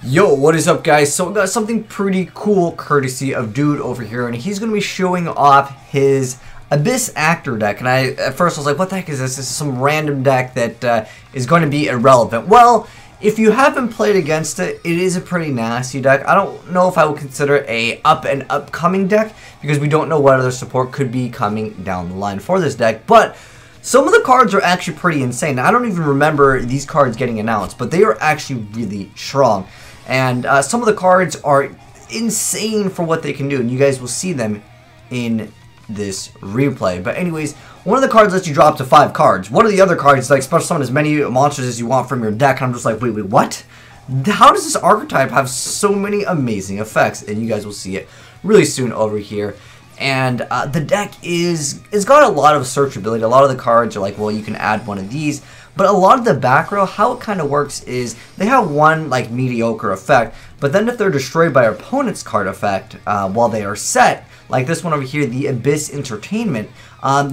Yo, what is up, guys? So we got something pretty cool courtesy of Dude over here, and he's going to be showing off his Abyss Actor deck. And at first I was like, what the heck is this? This is some random deck that is going to be irrelevant. Well, if you haven't played against it, it is a pretty nasty deck. I don't know if I would consider it a upcoming deck, because we don't know what other support could be coming down the line for this deck, but some of the cards are actually pretty insane. I don't even remember these cards getting announced, but they are actually really strong. And some of the cards are insane for what they can do, and you guys will see them in this replay. But anyways, one of the cards lets you drop to 5 cards. One of the other cards, like, special summon as many monsters as you want from your deck, and I'm just like, wait, what? How does this archetype have so many amazing effects? And you guys will see it really soon over here. And the deck it's got a lot of searchability. A lot of the cards are like, well, you can add one of these. But a lot of the back row, how it kind of works is they have one like mediocre effect, but then if they're destroyed by our opponent's card effect while they are set, like this one over here, the Abyss Entertainment,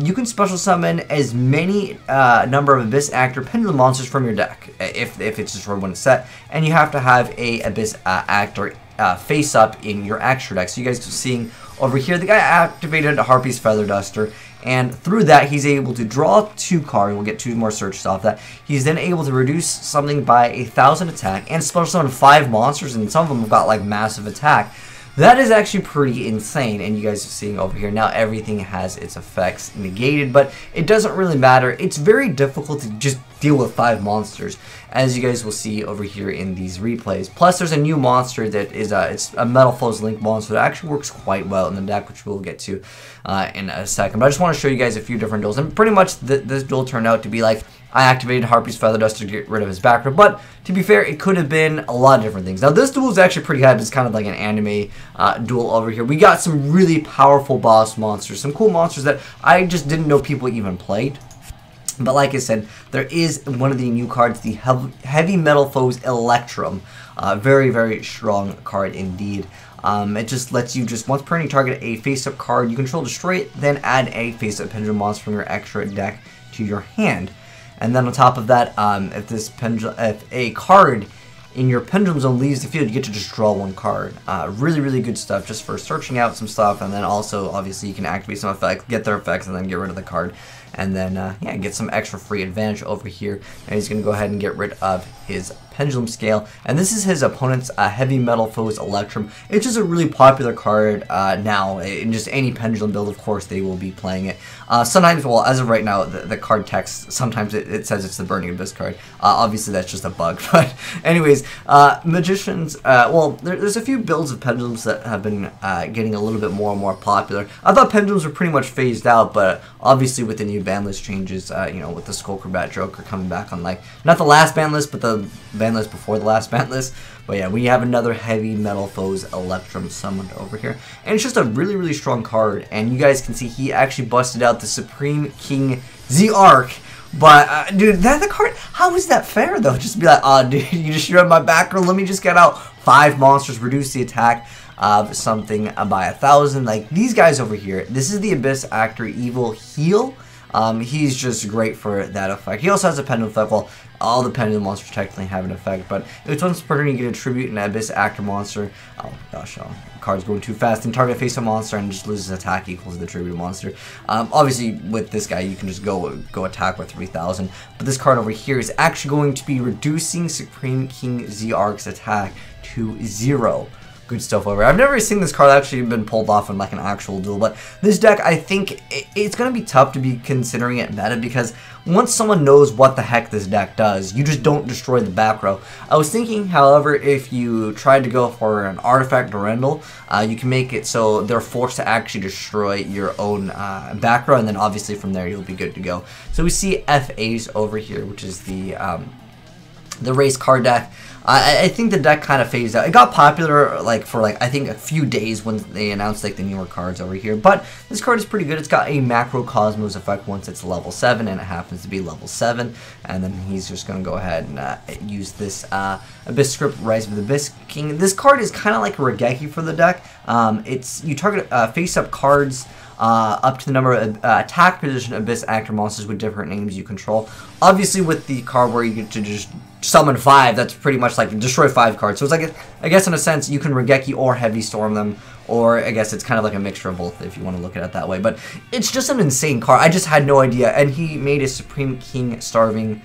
you can special summon as many number of Abyss Actor Pendulum monsters from your deck if it's destroyed when it's set, and you have to have a Abyss Actor face up in your extra deck. So you guys are seeing over here, the guy activated a Harpy's Feather Duster, and through that he's able to draw 2 cards. We'll get 2 more searches off that. He's then able to reduce something by 1,000 attack and special summon 5 monsters, and some of them have got like massive attack. That is actually pretty insane, and you guys are seeing over here now everything has its effects negated, but it doesn't really matter. It's very difficult to just deal with 5 monsters, as you guys will see over here in these replays. Plus, there's a new monster that is it's a Metal Foes Link monster that actually works quite well in the deck, which we'll get to in a second. But I just want to show you guys a few different duels, and pretty much this duel turned out to be like, I activated Harpy's Feather Duster to get rid of his back row, but to be fair, it could have been a lot of different things. Now, this duel is actually pretty hype. It's kind of like an anime duel over here. We got some really powerful boss monsters, some cool monsters that I just didn't know people even played. But like I said, there is one of the new cards, the Heavy Metal Foes Electrum. Very, very strong card indeed. It just lets you just once per turn target a face-up card you control, destroy it, then add a face-up pendulum monster from your extra deck to your hand. And then on top of that, if a card in your pendulum zone leaves the field, you get to just draw 1 card. Really, really good stuff just for searching out some stuff, and then also obviously you can activate some effects, get their effects, and then get rid of the card. And then, yeah, get some extra free advantage over here. And he's going to go ahead and get rid of his Pendulum Scale. And this is his opponent's Heavy Metal Foes Electrum. It's just a really popular card now. In just any Pendulum build, of course, they will be playing it. Sometimes, well, as of right now, the card text, sometimes it says it's the Burning Abyss card. Obviously, that's just a bug. But anyways, Magicians, well, there's a few builds of Pendulums that have been getting a little bit more and more popular. I thought Pendulums were pretty much phased out, but obviously with the new ban list changes, you know, with the Skullcrobat Joker coming back on, like, not the last ban list, but the ban list before the last ban list. But yeah, we have another Heavy Metal Foes Electrum summoned over here, and it's just a really, really strong card. And you guys can see he actually busted out the Supreme King Z-Arc. But dude, the card, how is that fair though? Just be like, oh dude, you just shredded my back row, let me just get out 5 monsters, reduce the attack of something by 1,000. Like these guys over here, this is the Abyss Actor Evil Heal. He's just great for that effect. He also has a pendulum effect. Well, all the pendulum monsters technically have an effect, but if it's once per turn you get a tribute an Abyss Actor monster. Oh gosh, the card's going too fast. And target face a monster and just loses attack equals the tribute monster. Obviously with this guy you can just go attack with 3,000. But this card over here is actually going to be reducing Supreme King Z-Arc's attack to 0. Good stuff over here. I've never seen this card actually been pulled off in like an actual duel, but this deck, I think it's going to be tough to be considering it meta, because once someone knows what the heck this deck does, you just don't destroy the back row. I was thinking, however, if you tried to go for an artifact Durendal, you can make it so they're forced to actually destroy your own back row, and then obviously from there you'll be good to go. So we see FAs over here, which is the race card deck. I think the deck kind of phased out. It got popular like for I think a few days when they announced like the newer cards over here. But this card is pretty good. It's got a Macrocosmos effect once it's level 7, and it happens to be level 7. And then he's just going to go ahead and use this Abyss Script, Rise of the Abyss King. This card is kind of like a Regeki for the deck. You target face-up cards up to the number of attack position Abyss Actor monsters with different names you control. Obviously with the card where you get to just summon 5, that's pretty much like destroy 5 cards. So it's like, I guess in a sense, you can Regeki or Heavy Storm them, or I guess it's kind of like a mixture of both if you want to look at it that way. But it's just an insane card. I just had no idea. And he made a Supreme King Starving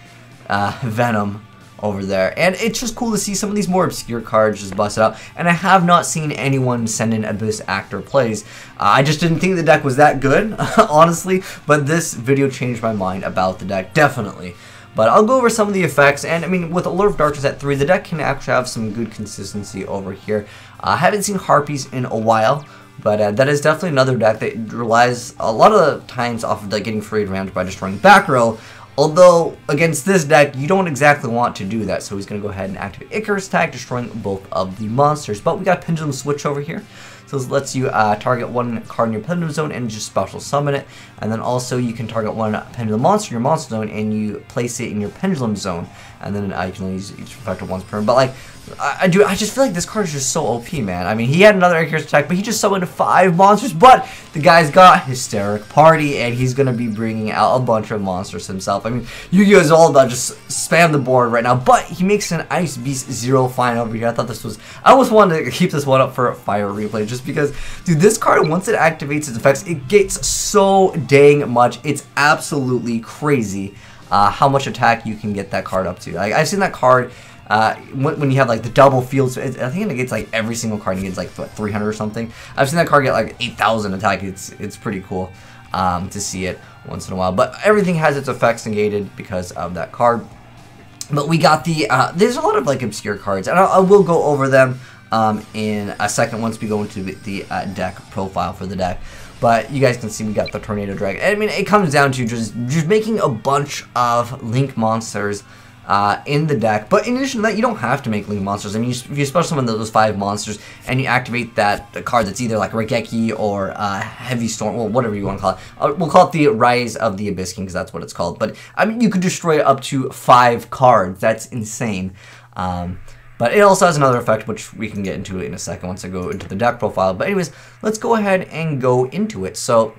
Venom over there. And it's just cool to see some of these more obscure cards just busted out. And I have not seen anyone send in Abyss Actor plays. I just didn't think the deck was that good, honestly. But this video changed my mind about the deck, definitely. But I'll go over some of the effects, and I mean, with Allure of Darkness at 3, the deck can actually have some good consistency over here. I haven't seen Harpies in a while, but that is definitely another deck that relies a lot of the times off of like getting free advantage by destroying back row. Although, against this deck, you don't exactly want to do that, so he's going to go ahead and activate Icarus attack, destroying both of the monsters. But we got Pendulum Switch over here. So this lets you target one card in your Pendulum Zone and just special summon it. And then also you can target one Pendulum Monster in your Monster Zone and you place it in your Pendulum Zone. And then you can only use each effect once per turn. But like, I just feel like this card is just so OP, man. I mean, he had another Icarus attack, but he just summoned 5 monsters. But the guy's got Hysteric Party, and he's going to be bringing out a bunch of monsters himself. I mean, Yu-Gi-Oh! Is all about just spam the board right now. But he makes an Ice Beast 0 Fine over here. I thought this was... I almost wanted to keep this one up for a Fire Replay, just because, dude, this card, once it activates its effects, it gets so dang much. It's absolutely crazy how much attack you can get that card up to. I've seen that card... when you have like the double fields, I think it gets like every single card. It gets like what, 300 or something. I've seen that card get like 8,000 attack. It's pretty cool to see it once in a while. But everything has its effects negated because of that card. But we got the there's a lot of like obscure cards, and I will go over them in a second once we go into the deck profile for the deck. But you guys can see we got the Tornado Dragon. I mean, it comes down to just making a bunch of Link monsters in the deck. But in addition to that, you don't have to make Link monsters. I mean, if you special summon those 5 monsters and you activate the card that's either like Regeki or Heavy Storm, well, whatever you want to call it. We'll call it the Rise of the Abyss King, because that's what it's called. But I mean, you could destroy up to 5 cards. That's insane. But it also has another effect, which we can get into in a second once I go into the deck profile. But anyways, let's go ahead and go into it. So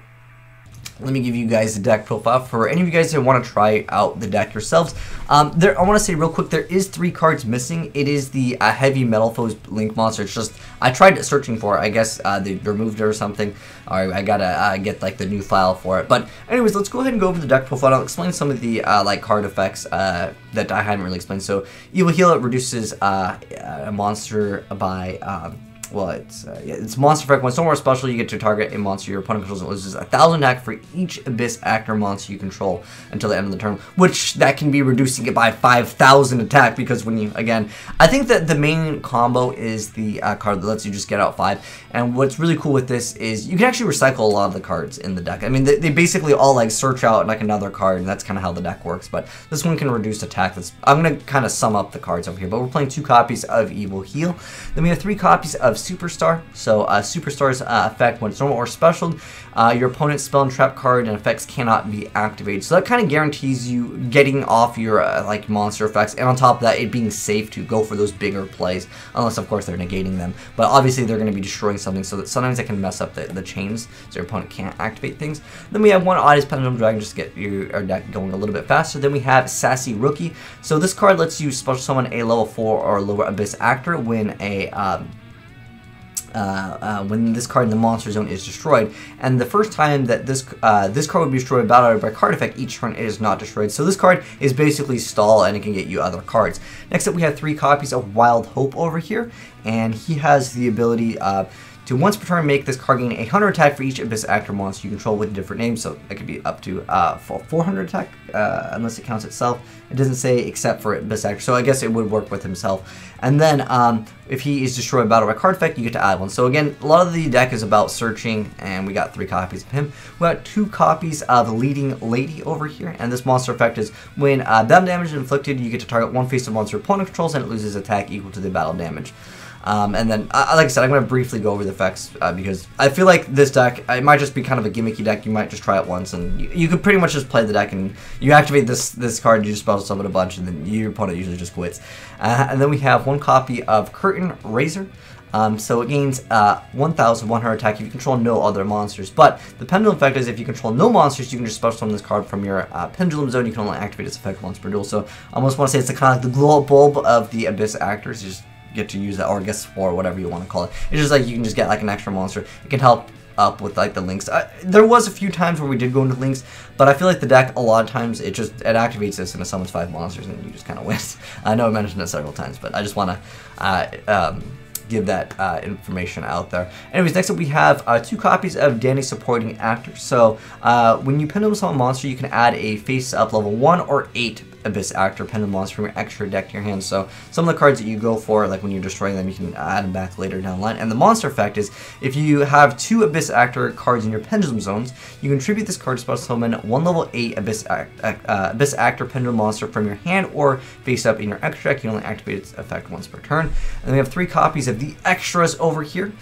let me give you guys the deck profile for any of you guys that want to try out the deck yourselves. I want to say real quick, there is 3 cards missing. It is the Heavy Metal Foes Link monster. It's just, I tried searching for it. I guess they removed it or something. Or I gotta get like the new file for it. But anyways, let's go ahead and go over the deck profile. I'll explain some of the like card effects that I hadn't really explained. So Evil Heal, it reduces a monster by well, it's monster effect. When it's no more special, you get to target a monster your opponent controls and loses 1,000 attack for each Abyss Actor monster you control until the end of the turn. Which that can be reducing it by 5,000 attack, because when you, again, I think that the main combo is the card that lets you just get out 5. And what's really cool with this is you can actually recycle a lot of the cards in the deck. I mean, they basically all like search out like another card, and that's kind of how the deck works. But this one can reduce attack. I'm gonna kind of sum up the cards over here. But we're playing 2 copies of Evil Heal. Then we have 3 copies of Superstar. So Superstar's effect, when it's normal or special, your opponent's spell and trap card and effects cannot be activated. So that kind of guarantees you getting off your like monster effects, and on top of that, it being safe to go for those bigger plays, unless of course they're negating them. But obviously they're going to be destroying something, so that sometimes they can mess up the chains, so your opponent can't activate things. Then we have 1 Oddest Pendulum Dragon, just to get your deck going a little bit faster. Then we have Sassy Rookie. So this card lets you special summon a level 4 or lower Abyss Actor when when this card in the monster zone is destroyed, and the first time that this card would be destroyed by card effect, each turn it is not destroyed. So this card is basically stall, and it can get you other cards. Next up, we have 3 copies of Wild Hope over here, and he has the ability to once per turn make this card gain 100 attack for each Abyss Actor monster you control with a different name. So it could be up to 400 attack unless it counts itself. It doesn't say except for Abyss Actor, so I guess it would work with himself. And then if he is destroyed by battle by card effect, you get to add 1. So again, a lot of the deck is about searching, and we got 3 copies of him. We got 2 copies of Leading Lady over here, and this monster effect is when battle damage is inflicted, you get to target 1 face of monster opponent controls, and it loses attack equal to the battle damage. And then, like I said, I'm going to briefly go over the effects because I feel like this deck, it might just be kind of a gimmicky deck. You might just try it once, and you could pretty much just play the deck, and you activate this card, you just special summon a bunch, and then your opponent usually just quits. And then we have 1 copy of Curtain Razor. So it gains 1,100 attack if you control no other monsters. But the Pendulum effect is if you control no monsters, you can just special summon this card from your Pendulum Zone. You can only activate its effect once per duel. So I almost want to say it's kind of like the glow up bulb of the Abyss Actors. You just get to use that, or I guess, or whatever you want to call it. It's just like you can just get like an extra monster. It can help up with like the links. There was a few times where we did go into links, but I feel like the deck a lot of times it activates this and it summons 5 monsters and you just kind of win. I know I mentioned it several times, but I just want to give that information out there. Anyways, next up we have 2 copies of Danny Supporting Actor. So when you Pendulum summon a monster, you can add a face up level 1 or 8 Abyss Actor Pendulum monster from your extra deck to your hand. So some of the cards that you go for, like when you're destroying them, you can add them back later down the line. And the monster effect is if you have 2 Abyss Actor cards in your Pendulum zones, you contribute this card to special summon 1 level 8 Abyss Actor Pendulum monster from your hand or face up in your extra deck. You only activate its effect once per turn. And we have 3 copies of the extras over here.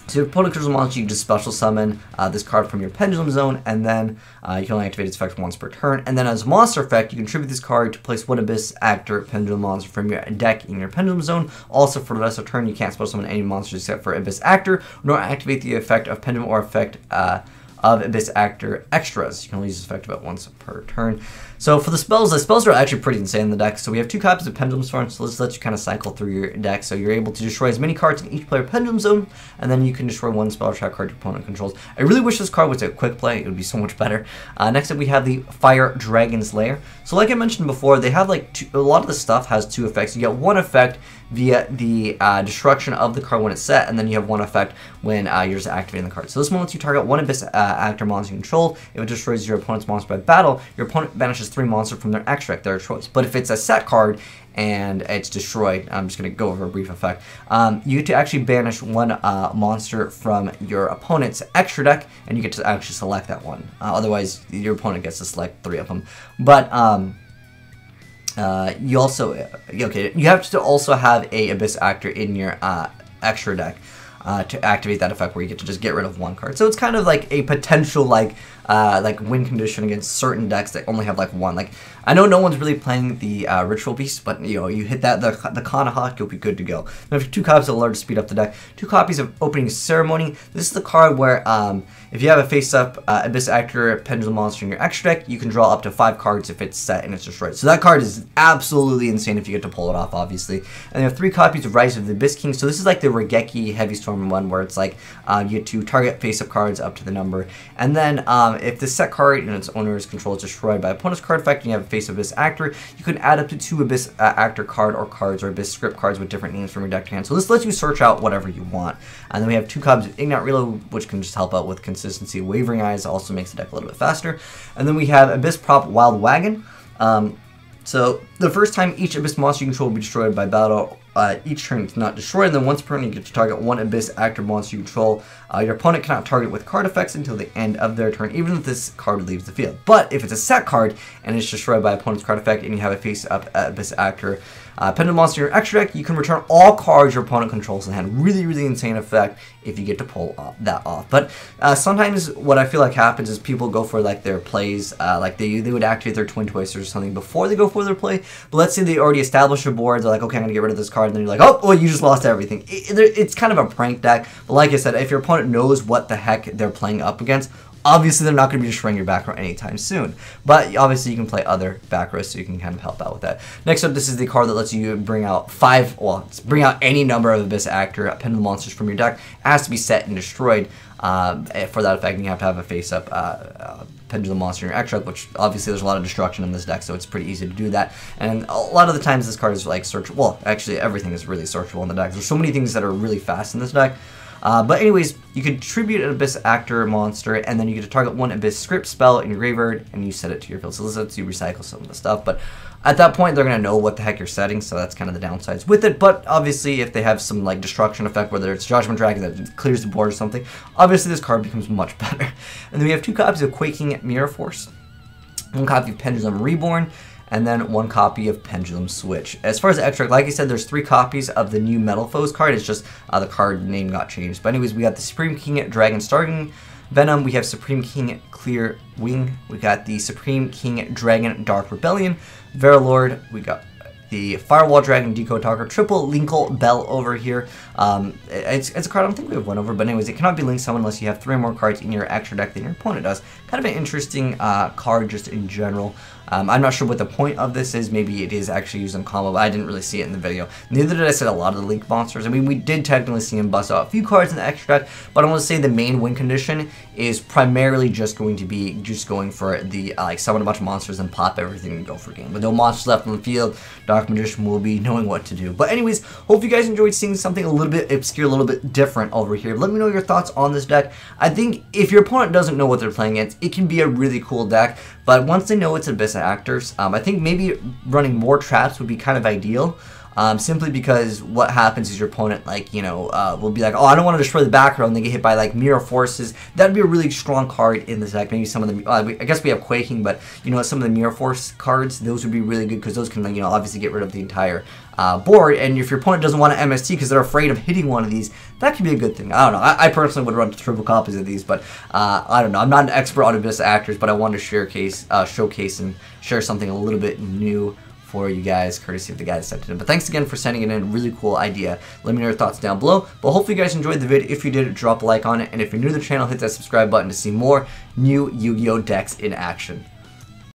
So your opponent controls a monster, you can just special summon this card from your Pendulum Zone, and then you can only activate its effect once per turn. And then as a monster effect, you contribute this card to place 1 Abyss Actor Pendulum monster from your deck in your Pendulum Zone. Also, for the rest of the turn, you can't special summon any monsters except for Abyss Actor, nor activate the effect of Pendulum or effect of Abyss Actor extras. You can only use this effect about once per turn. So for the spells are actually pretty insane in the deck. So we have 2 copies of Pendulum Storm, so let's let you kind of cycle through your deck. So you're able to destroy as many cards in each player Pendulum Zone, and then you can destroy 1 spell trap card your opponent controls. I really wish this card was a quick play, it would be so much better. Next up we have the Fire Dragon's Lair. So like I mentioned before, they have like a lot of the stuff has 2 effects. You get 1 effect via the destruction of the card when it's set, and then you have 1 effect when you're just activating the card. So this one lets you target 1 Abyss Actor monster you control. If it destroys your opponent's monster by battle, your opponent banishes 3 monsters from their extra deck, their choice. But if it's a set card and it's destroyed, I'm just going to go over a brief effect. You get to actually banish 1 monster from your opponent's extra deck, and you get to actually select that one. Otherwise, your opponent gets to select 3 of them. But you also you have to also have a Abyss Actor in your extra deck to activate that effect, where you get to just get rid of 1 card. So it's kind of like a potential like win condition against certain decks that only have like 1. Like I know no one's really playing the Ritual Beast, but you know, you hit that the Kanahawk, you'll be good to go. We have 2 copies of Alert to speed up the deck. 2 copies of Opening Ceremony. This is the card where if you have a face-up Abyss Actor Pendulum monster in your extra deck, you can draw up to 5 cards if it's set and it's destroyed. So that card is absolutely insane if you get to pull it off, obviously. And you have 3 copies of Rise of the Abyss King. So this is like the Regeki Heavy Storm one, where it's like you get to target face-up cards up to the number. And then if the set card and its owner's control is destroyed by opponent's card effect, and you have a face Abyss Actor, you can add up to 2 Abyss Actor card or cards or Abyss script cards with different names from your deck to hand. So this lets you search out whatever you want. And then we have 2 copies of Ignite Reload, which can just help out with consistency. Wavering Eyes also makes the deck a little bit faster. And then we have Abyss Prop Wild Wagon. So the first time each Abyss monster you control will be destroyed by battle, each turn it's not destroyed, and then once per turn you get to target 1 Abyss Actor monster you control. Your opponent cannot target with card effects until the end of their turn, even if this card leaves the field. But if it's a set card and it's destroyed by opponent's card effect, and you have a face-up Abyss Actor Pendulum monster in your extra deck, you can return all cards your opponent controls in hand. Really, really insane effect if you get to pull that off. But sometimes what I feel like happens is people go for like their plays, like they would activate their Twin Twisters or something before they go for their play. But let's say they already established a board, they're like, okay, I'm gonna get rid of this card, and then you're like, oh, well, you just lost everything. It's kind of a prank deck. But like I said, if your opponent knows what the heck they're playing up against, obviously they're not going to be destroying your back row anytime soon. But obviously you can play other back rows, so you can kind of help out with that. Next up, this is the card that lets you bring out bring out any number of Abyss Actor Pendulum monsters from your deck. It has to be set and destroyed for that effect, and you have to have a face-up Pendulum monster in your extra deck, which obviously there's a lot of destruction in this deck, so it's pretty easy to do that. And a lot of the times this card is like searchable. Well, actually everything is really searchable in the deck. There's so many things that are really fast in this deck. But anyways, you can tribute an Abyss Actor monster, and then you get to target 1 Abyss script spell in your graveyard, and you set it to your field. So this lets you recycle some of the stuff. But at that point, they're going to know what the heck you're setting, so that's kind of the downsides with it. But obviously, if they have some like destruction effect, whether it's Judgment Dragon that clears the board or something, obviously this card becomes much better. And then we have 2 copies of Quaking Mirror Force, 1 copy of Pendulum Reborn, and then 1 copy of Pendulum Switch. As far as the extra, like I said, there's 3 copies of the new Metal Foes card. It's just the card name got changed. But anyways, we got the Supreme King Dragon Starting Venom. We have Supreme King Clear Wing. We got the Supreme King Dragon Dark Rebellion. Veralord. We got the Firewall Dragon, Decode Talker, Triple Linkle Bell over here. It's a card I don't think we have one over, but anyways, it cannot be linked summon unless you have 3 more cards in your extra deck than your opponent does. Kind of an interesting card just in general. I'm not sure what the point of this is. Maybe it is actually used in combo, but I didn't really see it in the video. Neither did I see a lot of the Link monsters. I mean, we did technically see him bust out a few cards in the extra deck, but I want to say the main win condition is primarily just going to be going for the like summon a bunch of monsters and pop everything and go for game. With no monsters left on the field, Dark Magician will be knowing what to do. But anyways, hope you guys enjoyed seeing something a little bit obscure, a little bit different over here. Let me know your thoughts on this deck. I think if your opponent doesn't know what they're playing against, it can be a really cool deck, but once they know it's Abyss Actors, I think maybe running more traps would be kind of ideal. Simply because what happens is your opponent, like, you know, will be like, oh, I don't want to destroy the back row, and they get hit by, like, Mirror Forces. That'd be a really strong card in this deck. Maybe some of the, I guess we have Quaking, but, you know, some of the Mirror Force cards, those would be really good, because those can, you know, obviously get rid of the entire board. And if your opponent doesn't want to MST because they're afraid of hitting one of these, that could be a good thing. I don't know. I personally would run triple copies of these, but I don't know. I'm not an expert on Abyss Actors, but I wanted to showcase and share something a little bit new for you guys, courtesy of the guy that sent it in. But thanks again for sending it in. Really cool idea. Let me know your thoughts down below. But hopefully you guys enjoyed the video. If you did, drop a like on it. And if you're new to the channel, hit that subscribe button to see more new Yu-Gi-Oh! Decks in action.